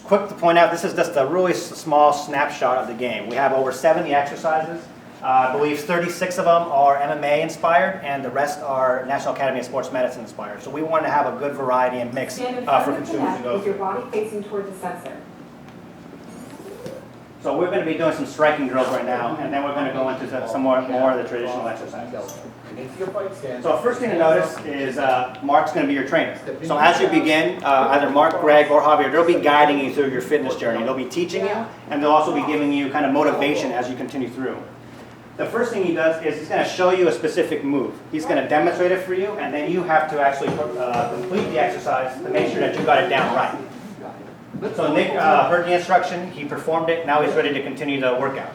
Quick to point out, this is just a really small snapshot of the game. We have over 70 exercises. I believe 36 of them are MMA inspired, and the rest are National Academy of Sports Medicine inspired. So we want to have a good variety and mix for consumers to go with your body facing toward the sensor. So we're going to be doing some striking drills right now, and then we're going to go into some more of the traditional exercises. So first thing to notice is Mark's going to be your trainer. So as you begin, either Mark, Greg, or Javier, they'll be guiding you through your fitness journey. They'll be teaching you, and they'll also be giving you kind of motivation as you continue through. The first thing he does is he's going to show you a specific move. He's going to demonstrate it for you, and then you have to actually complete the exercise to make sure that you got it down right. So Nick heard the instruction, he performed it, now he's ready to continue the workout.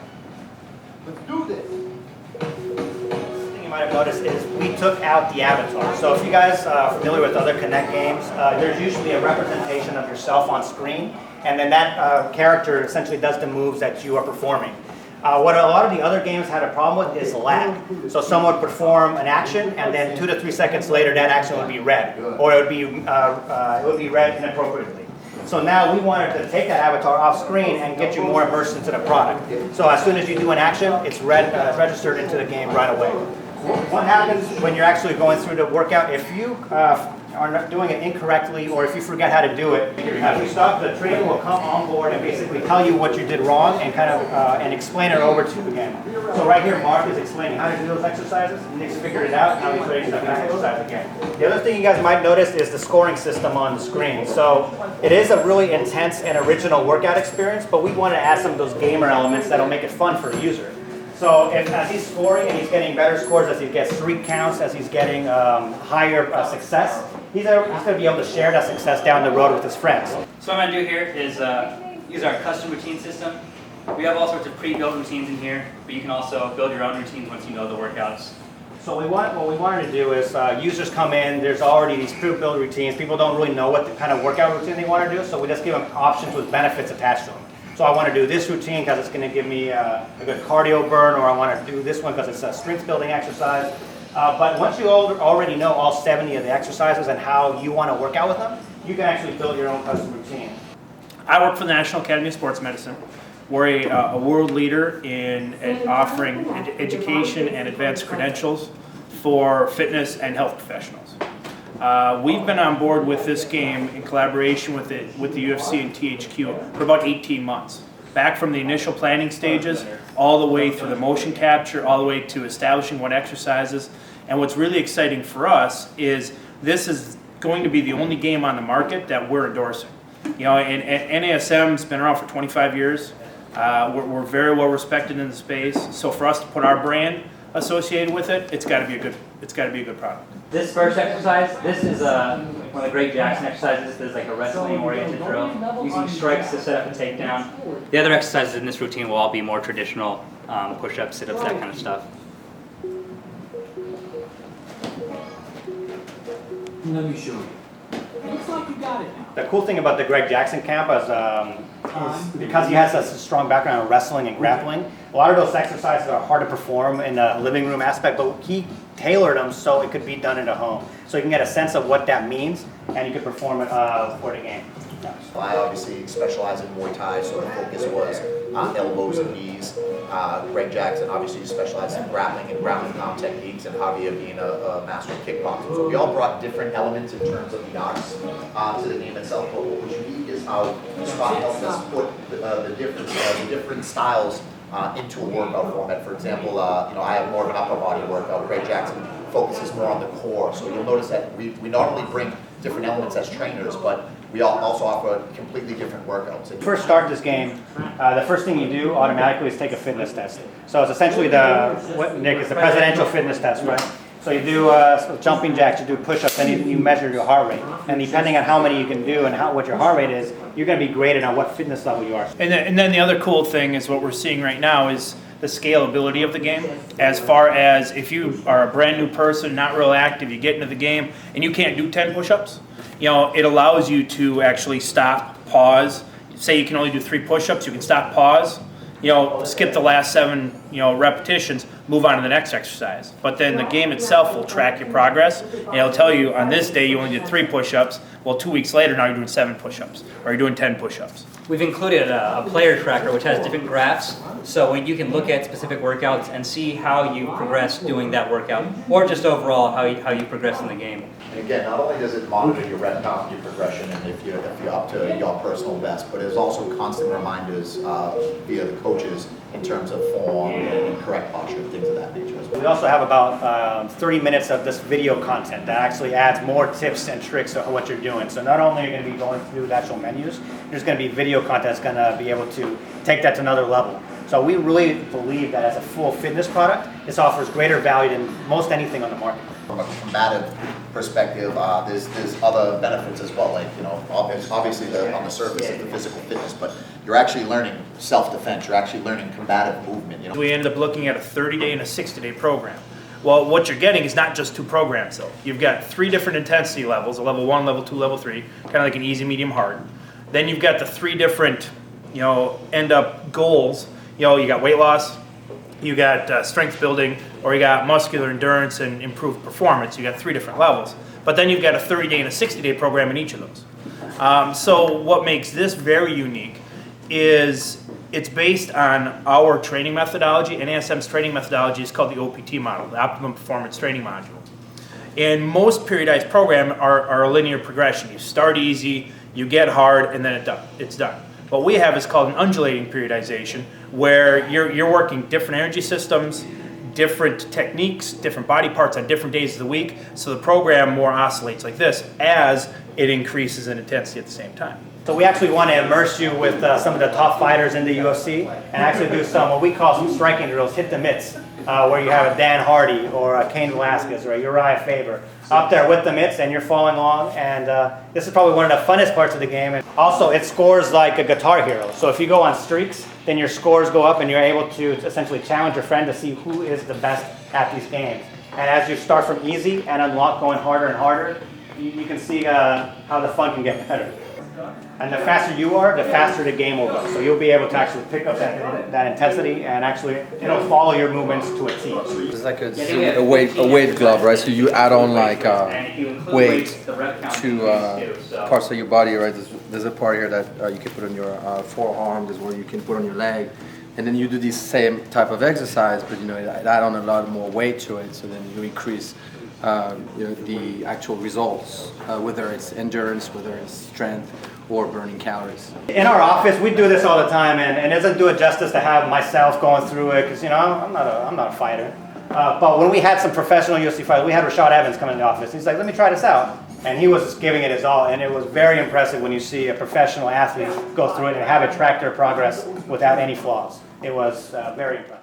Let's do this. One thing you might have noticed is we took out the avatar. So if you guys are familiar with other Kinect games, there's usually a representation of yourself on screen, and then that character essentially does the moves that you are performing. What a lot of the other games had a problem with is lag. So someone would perform an action, and then 2 to 3 seconds later, that action would be read, or it would be read inappropriately. So now we wanted to take that avatar off screen and get you more immersed into the product. So as soon as you do an action, it's registered into the game right away. What happens when you're actually going through the workout, if you are not doing it incorrectly, or if you forget how to do it, if you stop, the trainer will come on board and basically tell you what you did wrong and kind of and explain it over to you again. So right here, Mark is explaining how to do those exercises. Nick's figured it out, now he's ready to start that exercise again. The other thing you guys might notice is the scoring system on the screen. So it is a really intense and original workout experience, but we want to add some of those gamer elements that'll make it fun for the user. So as he's scoring and he's getting better scores, as he gets 3 counts, as he's getting higher success, he's going to be able to share that success down the road with his friends. So what I'm going to do here is use our custom routine system. We have all sorts of pre-built routines in here, but you can also build your own routines once you know the workouts. So what we wanted to do is users come in, there's already these pre-built routines. People don't really know what the kind of workout routine they want to do, so we just give them options with benefits attached to them. So I want to do this routine because it's going to give me a good cardio burn, or I want to do this one because it's a strength building exercise. But once you already know all 70 of the exercises and how you want to work out with them, you can actually build your own custom routine. I work for the National Academy of Sports Medicine. We're a world leader in offering education and advanced credentials for fitness and health professionals. We've been on board with this game in collaboration with the UFC and THQ for about 18 months. Back from the initial planning stages, all the way through the motion capture, all the way to establishing what exercises. And what's really exciting for us is this is going to be the only game on the market that we're endorsing. You know, and NASM's been around for 25 years. We're very well respected in the space. So for us to put our brand associated with it, it's got to be a good product. This first exercise, this is one of the Greg Jackson exercises. This is like a wrestling-oriented drill, using strikes to set up a takedown. The other exercises in this routine will all be more traditional push-ups, sit-ups, that kind of stuff. Let me show you. It looks like you got it now. The cool thing about the Greg Jackson camp is because he has such a strong background in wrestling and grappling, a lot of those exercises are hard to perform in the living room aspect, but he tailored them so it could be done in a home. So you can get a sense of what that means, and you can perform it for the game. I obviously specialize in Muay Thai, so the focus was elbows and knees. Greg Jackson obviously specialized in grappling and ground and pound techniques, and Javier being a master of kickboxing. So we all brought different elements in terms of the arts to the game itself. But what was unique is how Scott helped us put the different styles into a workout format. For example, I have more of an upper body workout. Greg Jackson focuses more on the core. So you'll notice that we not only bring different elements as trainers, but we also offer completely different workouts. When you first start this game, the first thing you do automatically is take a fitness test. So it's essentially what Nick is the presidential fitness test, right? So you do jumping jacks, you do push-ups, and you measure your heart rate. And depending on how many you can do and what your heart rate is, you're going to be graded on what fitness level you are. And then the other cool thing is what we're seeing right now is the scalability of the game. As far as if you are a brand new person, not real active, you get into the game and you can't do 10 push-ups, it allows you to actually stop, pause. Say you can only do 3 push-ups, you can stop, pause, skip the last 7, repetitions, move on to the next exercise. But then the game itself will track your progress, and it'll tell you on this day you only did 3 push-ups. Well, 2 weeks later now you're doing 7 push-ups, or you're doing 10 push-ups. We've included a player tracker which has different graphs, so you can look at specific workouts and see how you progress doing that workout, or just overall how you progress in the game. And again, not only does it monitor your rep count, your progression, and if you're up to your personal best, but there's also constant reminders via the coaches in terms of form and correct posture and things of that nature as well. We also have about 30 minutes of this video content that actually adds more tips and tricks of what you're doing. So not only are you going to be going through the actual menus, there's going to be video content that's going to be able to take that to another level. So we really believe that as a full fitness product, this offers greater value than most anything on the market. From a combative perspective, there's other benefits as well. Like, obviously on the surface of the physical fitness, but you're actually learning self-defense. You're actually learning combative movement. We ended up looking at a 30-day and a 60-day program. Well, what you're getting is not just 2 programs though. You've got 3 different intensity levels: a level 1, level 2, level 3, kind of like an easy, medium, hard. Then you've got the 3 different, end up goals. You got weight loss, you got strength building, or you got muscular endurance and improved performance. You got 3 different levels. But then you've got a 30-day and a 60-day program in each of those. So what makes this very unique is it's based on our training methodology, and NASM's training methodology is called the OPT model, the Optimum Performance Training Module. And most periodized programs are a linear progression. You start easy, you get hard, and then it's done. What we have is called an undulating periodization, where you're working different energy systems, different techniques, different body parts on different days of the week, so the program more oscillates like this as it increases in intensity at the same time. So we actually want to immerse you with some of the top fighters in the UFC and actually do some what we call some striking drills, hit the mitts, where you have a Dan Hardy or a Cain Velasquez or a Uriah Faber up there with the mitts and you're following along, and this is probably one of the funnest parts of the game. And also it scores like a Guitar Hero, so if you go on streaks then your scores go up and you're able to essentially challenge your friend to see who is the best at these games. And as you start from easy and unlock going harder and harder, you can see how the fun can get better. And the faster you are, the faster the game will go. So you'll be able to actually pick up that intensity, and actually it'll follow your movements to a T. It's like a weight glove, right? So you add on like weight to parts of your body, right? There's a part here that you can put on your forearm. There's one you can put on your leg, and then you do this same type of exercise, but add on a lot more weight to it. So then you increase the actual results, whether it's endurance, whether it's strength, or burning calories. In our office, we do this all the time, and it doesn't do it justice to have myself going through it, because I'm not a fighter. But when we had some professional UFC fighters, we had Rashad Evans come in the office. He's like, "Let me try this out," and he was giving it his all, and it was very impressive when you see a professional athlete go through it and have it track their progress without any flaws. It was very impressive.